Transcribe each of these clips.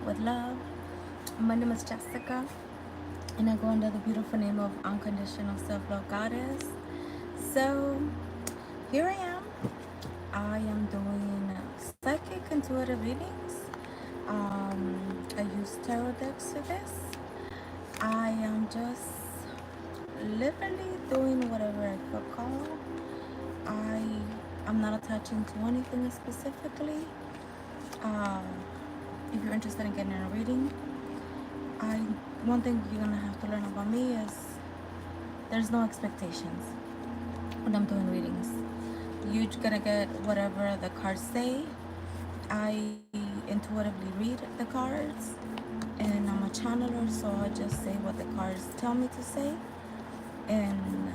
with love. My name is Jessica, and I go under the beautiful name of Unconditional Self-Love Goddess. So, here I am. I am doing psychic intuitive readings. I use tarot decks for this. I am just literally doing whatever I feel called. I'm not attaching to anything specifically. Uh, if you're interested in getting a reading, one thing you're gonna have to learn about me is there's no expectations when I'm doing readings. You're gonna get whatever the cards say. I intuitively read the cards, and I'm a channeler, so I just say what the cards tell me to say. And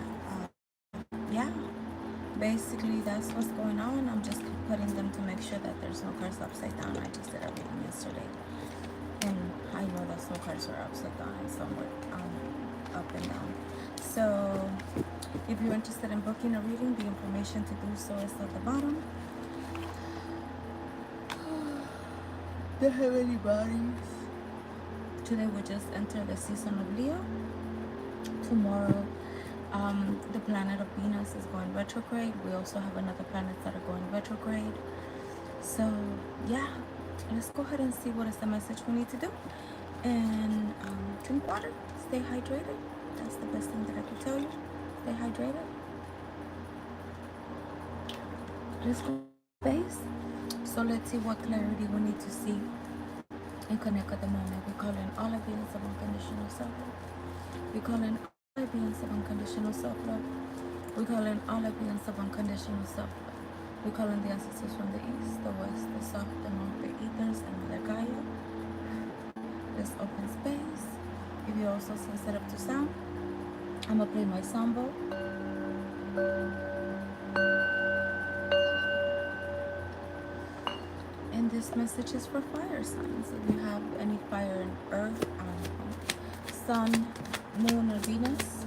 yeah, basically that's what's going on. I'm just putting them to make sure that there's no cards upside down. I just did a reading yesterday, and I know that some cards are upside down and some were up and down. So if you're interested in booking a reading, the information to do so is at the bottom. The heavenly bodies. Today we just enter the season of Leo. Tomorrow the planet of Venus is going retrograde. We also have another planets that are going retrograde. So yeah, let's go ahead and see what is the message we need to do. And drink water, stay hydrated. That's the best thing that I can tell you. Stay hydrated. Let's go base. So let's see what clarity we need to see and connect at the moment. We call in all of beings of unconditional self-love. We call in all of beings of unconditional self-love. We call in all of beings of unconditional self-love. We call in the ancestors from the east, the west, the south, the north, the ethers, and Mother Gaia. This open space. If you're also sensitive to sound, I'm gonna play my sound bowl. And this message is for fire signs. If you have any fire in earth, sun, moon, or Venus.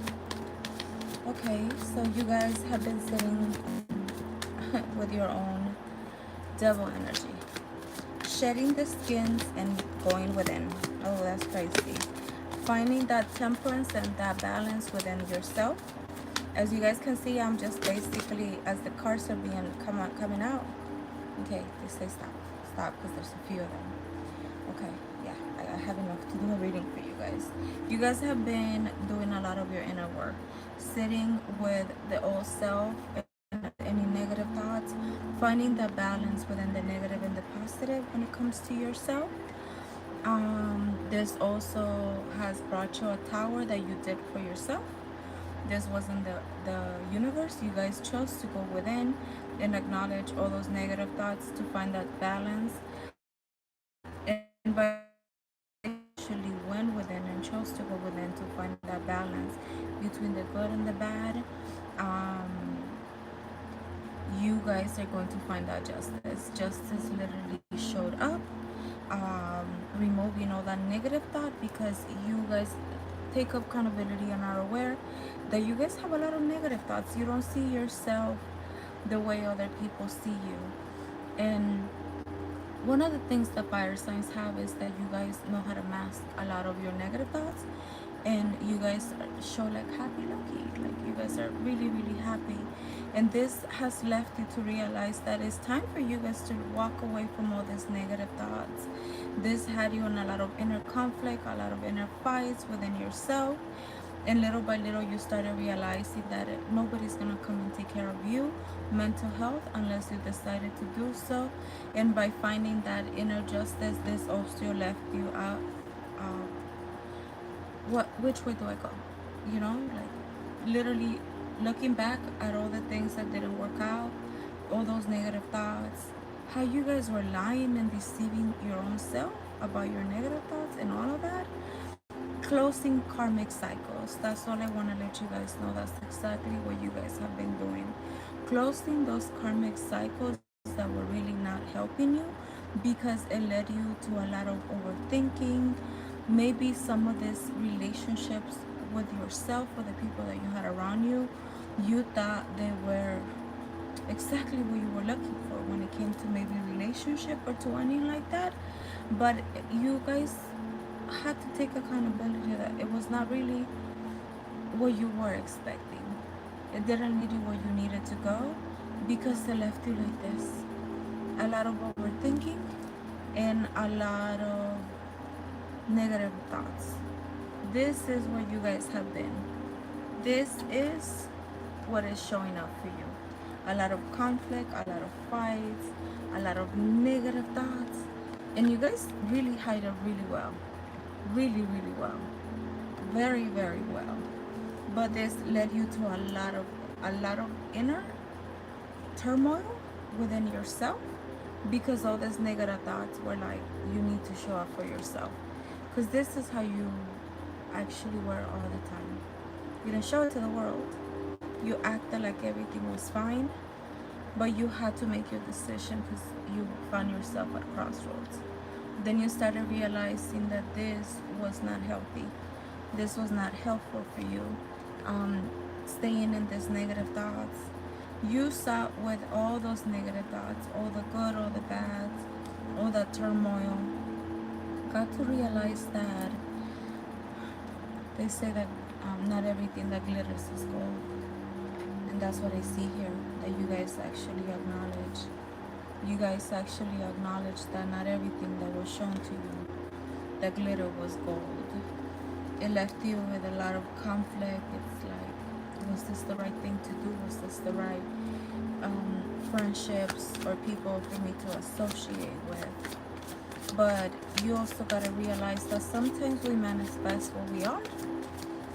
Okay, so you guys have been sitting with your own devil energy, shedding the skins and going within. Oh, that's crazy. Finding that temperance and that balance within yourself. As you guys can see, I'm just basically, as the cards are being coming out. Okay, they say stop because there's a few of them. Okay, yeah, I have enough to do a reading for you guys. You guys have been doing a lot of your inner work, sitting with the old self and any negative thoughts, finding the balance within the negative and the positive when it comes to yourself. This also has brought you a tower that you did for yourself. This wasn't the universe. You guys chose to go within and acknowledge all those negative thoughts to find that balance. And by actually went within and chose to go within to find that balance between the good and the bad, you guys are going to find that justice. Justice literally showed up, removing all that negative thought, because you guys take accountability and are aware that you guys have a lot of negative thoughts. You don't see yourself the way other people see you. And one of the things that fire signs have is that you guys know how to mask a lot of your negative thoughts, and you guys show like happy-lucky, like you guys are really, really happy. And this has left you to realize that it's time for you guys to walk away from all these negative thoughts. This had you in a lot of inner conflict, a lot of inner fights within yourself. And little by little, you started realizing that nobody's going to come and take care of you, mental health, unless you decided to do so. And by finding that inner justice, this also left you out. Which way do I go? You know, like literally looking back at all the things that didn't work out, all those negative thoughts, how you guys were lying and deceiving your own self about your negative thoughts and all of that. Closing karmic cycles. That's all I want to let you guys know. That's exactly what you guys have been doing. Closing those karmic cycles that were really not helping you, because it led you to a lot of overthinking. Maybe some of these relationships with yourself, with the people that you had around you, you thought they were exactly what you were looking for when it came to maybe relationship or to anything like that. But you guys had to take accountability that it was not really what you were expecting. It didn't lead you where you needed to go because it left you like this. A lot of overthinking and a lot of negative thoughts. This is where you guys have been. This is what is showing up for you. A lot of conflict, a lot of fights, a lot of negative thoughts. And you guys really hide it really well. Really, really well. Very, very well. But this led you to a lot of inner turmoil within yourself because all these negative thoughts were like, you need to show up for yourself. Because this is how you actually were all the time. You didn't show it to the world. You acted like everything was fine, but you had to make your decision because you found yourself at crossroads. Then you started realizing that this was not healthy. This was not helpful for you. Staying in these negative thoughts. You sat with all those negative thoughts, all the good, all the bad, all that turmoil. Got to realize that they say that not everything that glitters is gold. And that's what I see here, that you guys actually acknowledge. You guys actually acknowledge that not everything that was shown to you, that glitter was gold. It left you with a lot of conflict. It's like, was this the right thing to do? Was this the right friendships or people for me to associate with? But you also got to realize that sometimes we manifest what we are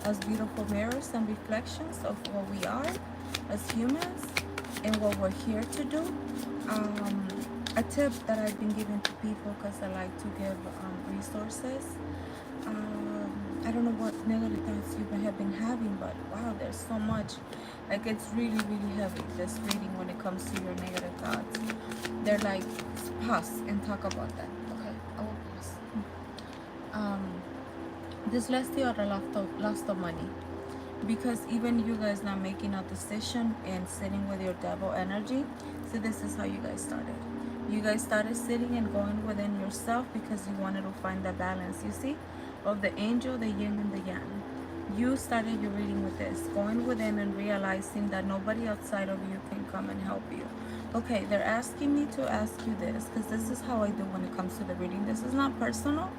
as beautiful mirrors and reflections of what we are as humans and what we're here to do. A tip that I've been giving to people, because I like to give resources. I don't know what negative thoughts you have been having, but wow, there's so much. Like, it's really, really heavy, this reading, when it comes to your negative thoughts. They're like, pause and talk about that. Okay, I will pause. This lets you out a lot of money. Because even you guys not making a decision and sitting with your devil energy. So this is how you guys started. You guys started sitting and going within yourself because you wanted to find the balance, you see, of the angel, the yin and the yang. You started your reading with this, going within and realizing that nobody outside of you can come and help you. Okay, they're asking me to ask you this because this is how I do when it comes to the reading. This is not personal,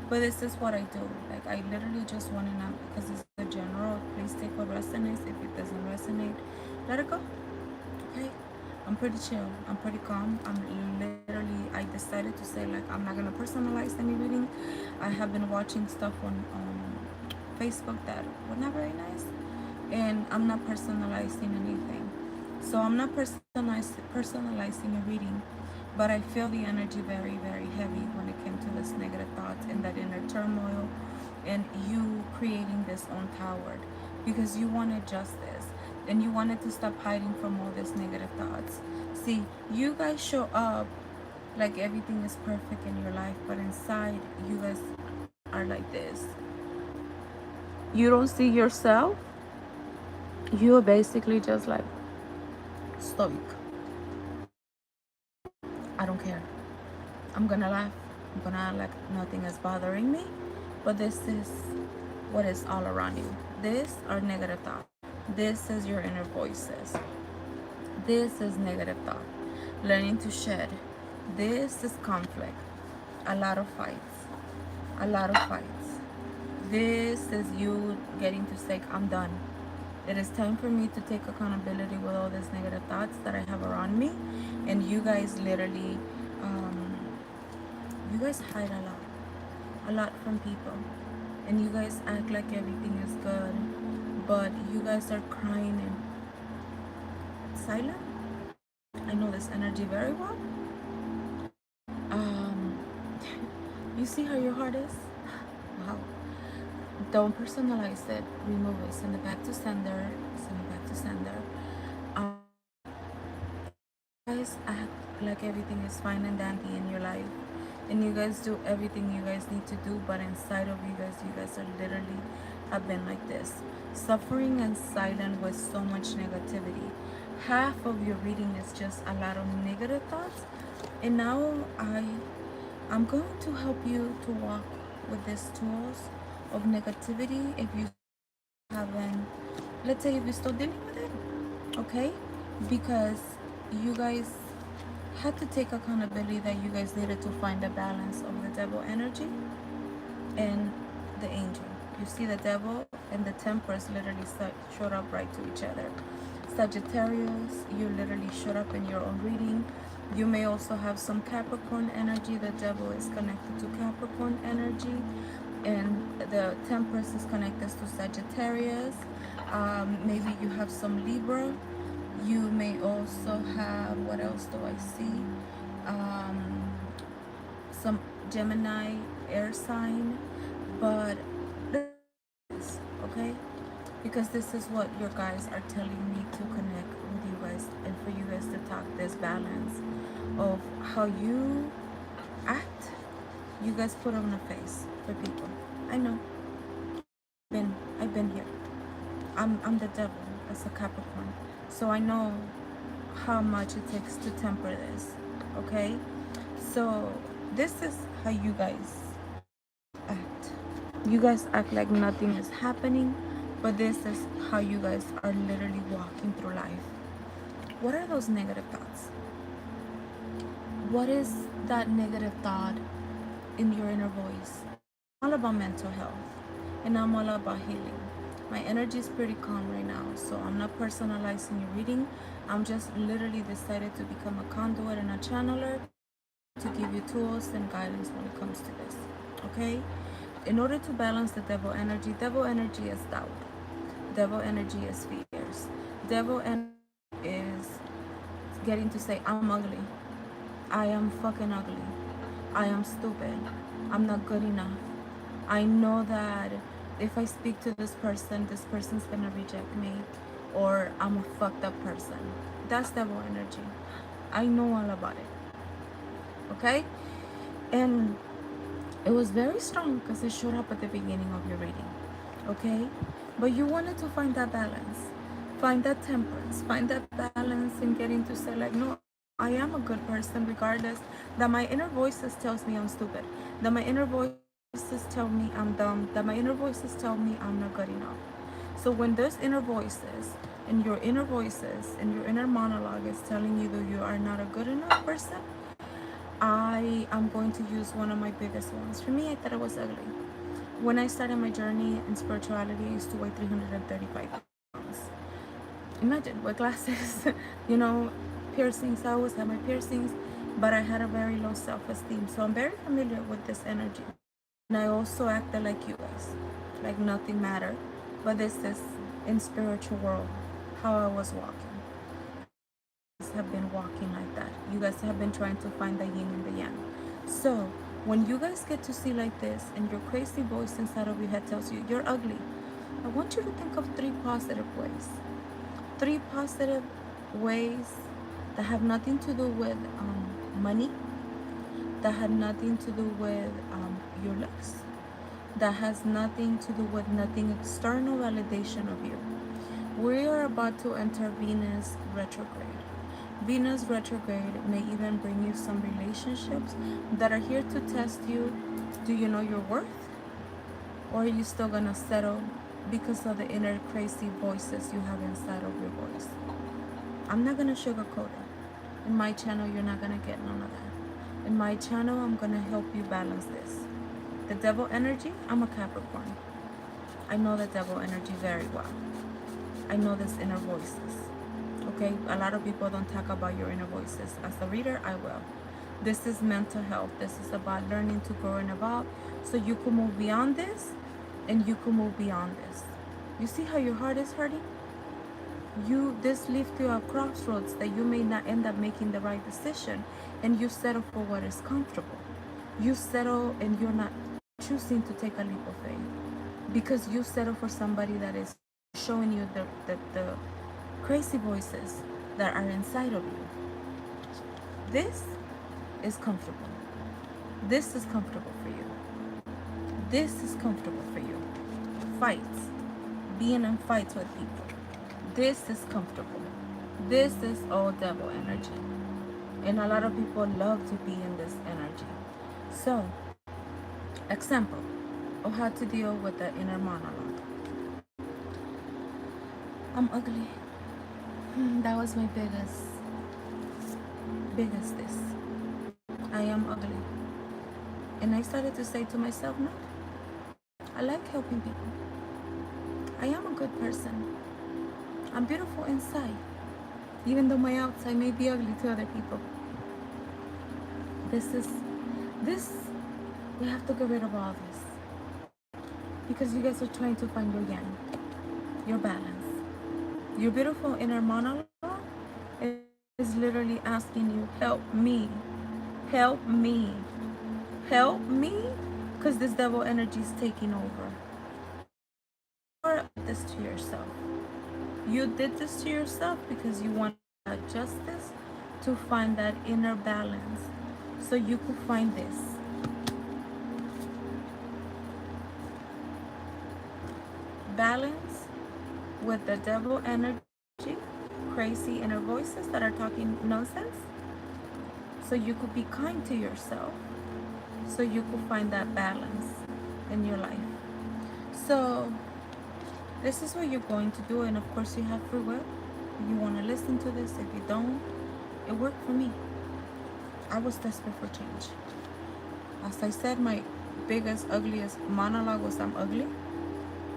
but this is what I do. Like, I literally just want to know, because it's the general. Please take what resonates. If it doesn't resonate, let it go. Okay? I'm pretty chill. I'm pretty calm. I decided to say, like, I'm not going to personalize any reading. I have been watching stuff on Facebook that were not very nice. And I'm not personalizing anything. So I'm not personalizing a reading. But I feel the energy very, very heavy when it came to this negative thoughts and that inner turmoil and you creating this own tower because you wanted justice and you wanted to stop hiding from all these negative thoughts. See, you guys show up like everything is perfect in your life, but inside you guys are like this. You don't see yourself. You are basically just like stoic. I don't care. I'm gonna laugh. I'm gonna act like nothing is bothering me. But this is what is all around you. This are negative thoughts. This is your inner voices. This is negative thought. Learning to shed. This is conflict. A lot of fights. A lot of fights. This is you getting to say, I'm done. It is time for me to take accountability with all these negative thoughts that I have around me. And you guys literally, you guys hide a lot from people. And you guys act like everything is good. But you guys are crying and silent. I know this energy very well. You see how your heart is? Wow. Don't personalize it. Remove it. Send it back to sender. Send it back to sender. Guys act like everything is fine and dandy in your life, and you guys do everything you guys need to do, but inside of you guys are literally have been like this, suffering and silent with so much negativity. Half of your reading is just a lot of negative thoughts, and now I'm going to help you to walk with these tools of negativity if you haven't, let's say if you're still dealing with it, okay? Because you guys had to take accountability that you guys needed to find a balance of the devil energy and the angel. You see the devil and the temperance literally showed up right to each other. Sagittarius, you literally showed up in your own reading. You may also have some Capricorn energy. The devil is connected to Capricorn energy, and the temperance is connected to Sagittarius. Maybe you have some Libra. You may also have, what else do I see? Some Gemini, air sign. But okay, because this is what your guys are telling me to connect with you guys, and for you guys to talk this balance of how you act. You guys put on a face for people. I know. I've been here. I'm the devil as a Capricorn, so I know how much it takes to temper this. Okay, so this is how you guys act. You guys act like nothing is happening, but this is how you guys are literally walking through life. What are those negative thoughts? What is that negative thought in your inner voice? I'm all about mental health, and I'm all about healing. My energy is pretty calm right now, so I'm not personalizing your reading. I'm just literally decided to become a conduit and a channeler to give you tools and guidance when it comes to this. Okay? In order to balance the devil energy is doubt. Devil energy is fears. Devil energy is getting to say, I'm ugly. I am fucking ugly. I am stupid. I'm not good enough. I know that if I speak to this person's gonna reject me, or I'm a fucked up person. That's devil energy. I know all about it. Okay? And it was very strong because it showed up at the beginning of your reading. Okay? But you wanted to find that balance. Find that temperance. Find that balance in getting to say like, no, I am a good person regardless that my inner voices tells me I'm stupid. That my inner voices tell me I'm dumb. That my inner voices tell me I'm not good enough. So when those inner voices and your inner voices and your inner monologue is telling you that you are not a good enough person, I am going to use one of my biggest ones. For me, I thought I was ugly. When I started my journey in spirituality, I used to weigh 335 pounds. Imagine, with glasses, you know, piercings. I always had my piercings, but I had a very low self-esteem. So I'm very familiar with this energy. And I also acted like you guys, like nothing mattered. But this is in spiritual world, how I was walking. Have been walking like that. You guys have been trying to find the yin and the yang. So when you guys get to see like this and your crazy voice inside of your head tells you you're ugly, I want you to think of 3 positive ways. 3 positive ways that have nothing to do with money, that had nothing to do with your looks, that has nothing to do with nothing external validation of you. We are about to enter Venus retrograde. Venus retrograde may even bring you some relationships that are here to test you. Do you know your worth? Or are you still gonna settle because of the inner crazy voices you have inside of your voice? I'm not gonna sugarcoat it. In my channel, you're not gonna get none of that. In my channel, I'm gonna help you balance this. The devil energy, I'm a Capricorn. I know the devil energy very well. I know this inner voices. Okay, a lot of people don't talk about your inner voices. As a reader, I will. This is mental health. This is about learning to grow and evolve so you can move beyond this and you can move beyond this. You see how your heart is hurting? This leads to a crossroads that you may not end up making the right decision, and you settle for what is comfortable. You settle and you're not choosing to take a leap of faith because you settle for somebody that is showing you the crazy voices that are inside of you. This is comfortable. This is comfortable for you. This is comfortable for you. Fights. Being in fights with people. This is comfortable. This is all devil energy. And a lot of people love to be in this energy. So, example of how to deal with the inner monologue. I'm ugly. That was my biggest this. I am ugly. And I started to say to myself, no, I like helping people. I am a good person. I'm beautiful inside, even though my outside may be ugly to other people. This, we have to get rid of all this. Because you guys are trying to find your yang, your balance. Your beautiful inner monologue is literally asking you, help me, help me, help me, because this devil energy is taking over. You did this to yourself. You did this to yourself because you want justice to find that inner balance, so you could find this. Balance with the devil energy, crazy inner voices that are talking nonsense, so you could be kind to yourself, so you could find that balance in your life. So this is what you're going to do, and of course you have free will. If you want to listen to this, if you don't, it worked for me. I was desperate for change. As I said, my biggest, ugliest monologue was I'm ugly.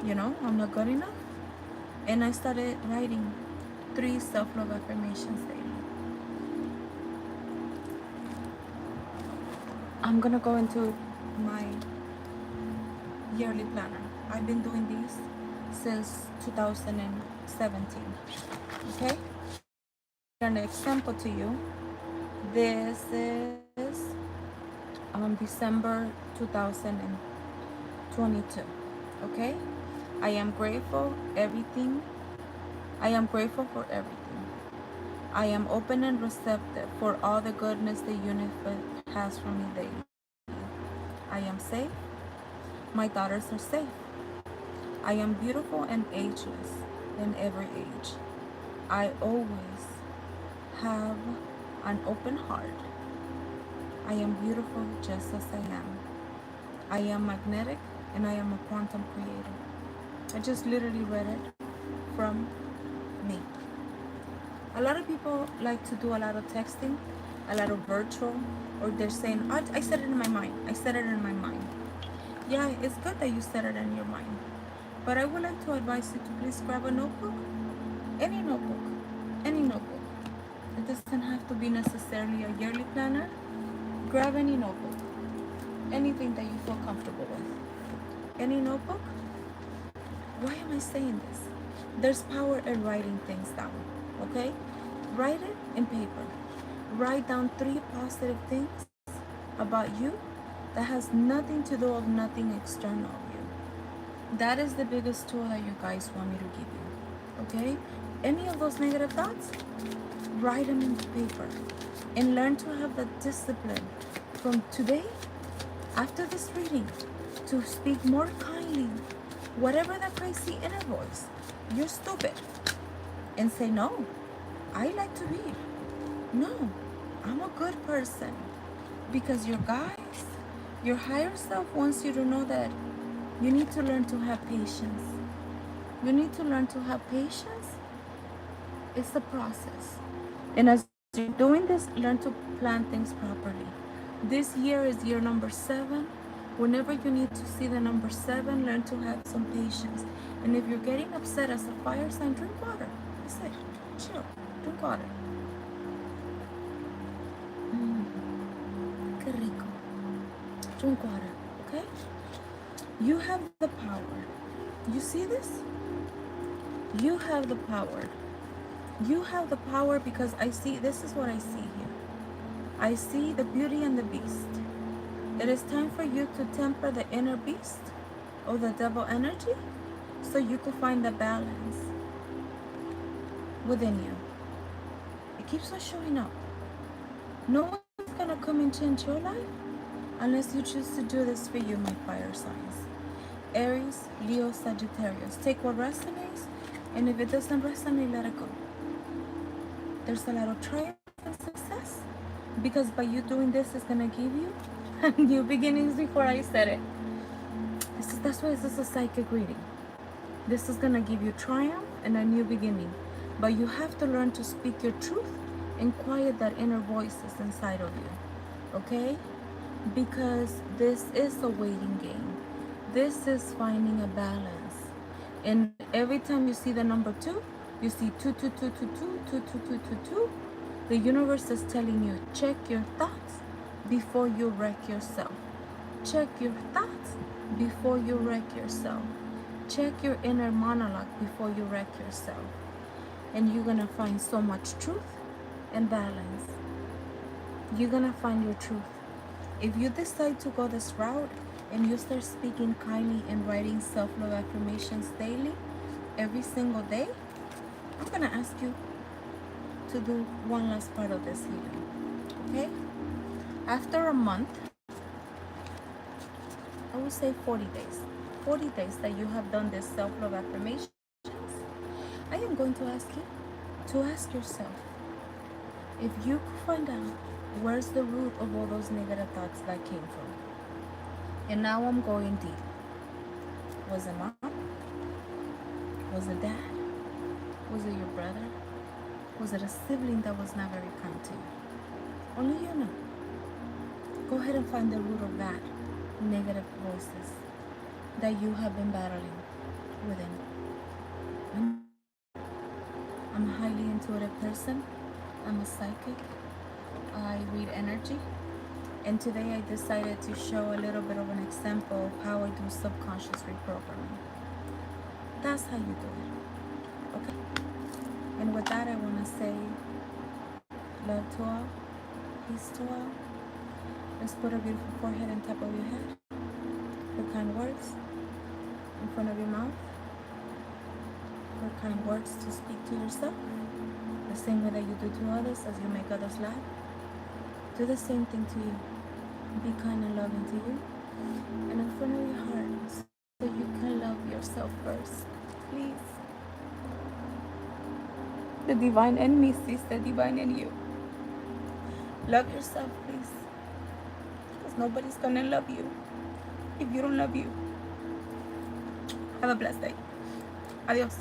You know, I'm not good enough. And I started writing 3 self-love affirmations daily. I'm gonna go into my yearly planner. I've been doing these since 2017. Okay? An example to you. This is December 2022. Okay? I am grateful I am grateful for everything. I am open and receptive for all the goodness the universe has for me daily. I am safe. My daughters are safe. I am beautiful and ageless in every age. I always have an open heart. I am beautiful just as I am. I am magnetic and I am a quantum creator. I just literally read it from me. A lot of people like to do a lot of texting, a lot of virtual, or they're saying, oh, I said it in my mind. I said it in my mind. Yeah, it's good that you said it in your mind. But I would like to advise you to please grab a notebook. Any notebook. Any notebook. It doesn't have to be necessarily a yearly planner. Grab any notebook. Anything that you feel comfortable with. Any notebook. Why am I saying this? There's power in writing things down, okay? Write it in paper. Write down 3 positive things about you that has nothing to do with nothing external of you. That is the biggest tool that you guys want me to give you, okay? Any of those negative thoughts, write them into paper and learn to have the discipline from today, after this reading, to speak more kindly. Whatever that crazy inner voice, you're stupid. And say, no, I like to read. No, I'm a good person. Because your guys, your higher self wants you to know that you need to learn to have patience. You need to learn to have patience. It's a process. And as you're doing this, learn to plan things properly. This year is year number 7. Whenever you need to see the number 7, learn to have some patience. And if you're getting upset as a fire sign, drink water. That's it. Chill. Drink water. Qué rico. Drink water, okay? You have the power. You see this? You have the power. You have the power because I see, this is what I see here. I see the beauty and the beast. It is time for you to temper the inner beast or the devil energy so you can find the balance within you. It keeps on showing up. No one's gonna come and change your life unless you choose to do this for you, my fire signs. Aries, Leo, Sagittarius. Take what resonates, and if it doesn't resonate, let it go. There's a lot of triumph and success because by you doing this is gonna give you New beginnings before I said it. That's why this is a psychic reading. This is going to give you triumph and a new beginning. But you have to learn to speak your truth and quiet that inner voices inside of you. Okay? Because this is a waiting game. This is finding a balance. And every time you see the number 2, you see 2, 2, 2, 2, 2, 2, 2, 2, 2, 2. The universe is telling you, check your thoughts before you wreck yourself. Check your thoughts before you wreck yourself. Check your inner monologue before you wreck yourself. And you're gonna find so much truth and balance. You're gonna find your truth. If you decide to go this route and you start speaking kindly and writing self-love affirmations daily, every single day, I'm gonna ask you to do one last part of this healing. Okay? After a month, I would say 40 days. 40 days that you have done this self-love affirmations, I am going to ask you to ask yourself, if you could find out where's the root of all those negative thoughts that came from. And now I'm going deep. Was it mom? Was it dad? Was it your brother? Was it a sibling that was not very kind to you? Only you know. Go ahead and find the root of that negative voices that you have been battling within. I'm a highly intuitive person. I'm a psychic. I read energy. And today I decided to show a little bit of an example of how I do subconscious reprogramming. That's how you do it. Okay? And with that, I want to say love to all, peace to all. Let's put a beautiful forehead on top of your head. Put kind words in front of your mouth. Put kind words to speak to yourself. The same way that you do to others as you make others laugh. Do the same thing to you. Be kind and loving to you. And in front of your heart, so you can love yourself first. Please. The divine in me sees the divine in you. Love yourself, please. Because nobody's gonna love you if you don't love you. Have a blessed day. Adios.